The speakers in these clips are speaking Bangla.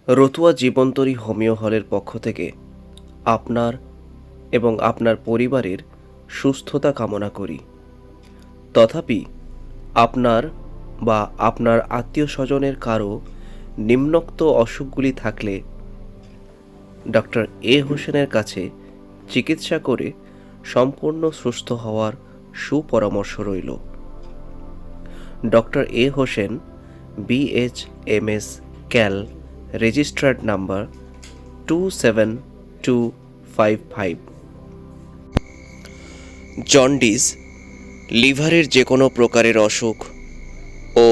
রতুয়া জীবন্তরী হোমিও হলের পক্ষ থেকে আপনার এবং আপনার পরিবারের সুস্থতা কামনা করি। তথাপি আপনার বা আপনার আত্মীয় স্বজনের কারো নিম্নোক্ত অসুখগুলি থাকলে ডক্টর এ হোসেনের কাছে চিকিৎসা করে সম্পূর্ণ সুস্থ হওয়ার সুপরামর্শ রইল। Doctor A Hossain BHMS Cal registered number 27255। Jaundice, লিভারের যে কোনো প্রকারের অসুখ ও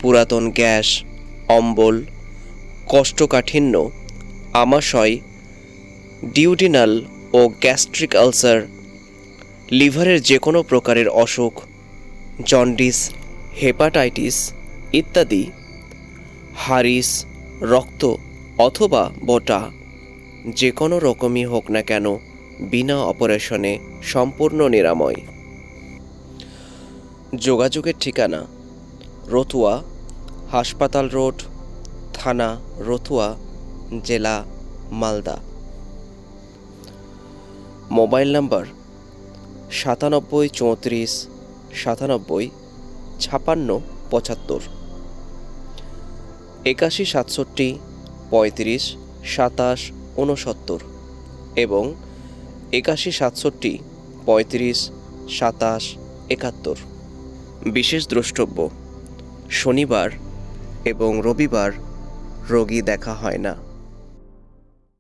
পুরাতন গ্যাস, অম্বল, কোষ্ঠকাঠিন্য, আমাশয়, ডিউডিনাল ও গ্যাস্ট্রিক আলসার, লিভারের যে কোনো প্রকারের অসুখ, জন্ডিস, হেপাটাইটিস ইত্যাদি, হারিস, রক্ত অথবা বোটা যে কোনো রকমই হোক না কেন বিনা অপারেশনে সম্পূর্ণ নিরাময়। যোগাযোগের ঠিকানা: রতুয়া, হাসপাতাল রোড, থানা রতুয়া, জেলা মালদা। মোবাইল নাম্বার 97 34 97 56 75, 81 67 35 27 69 এবং 81 67 35 27 71। বিশেষ দ্রষ্টব্য: শনিবার এবং রবিবার রোগী দেখা হয় না।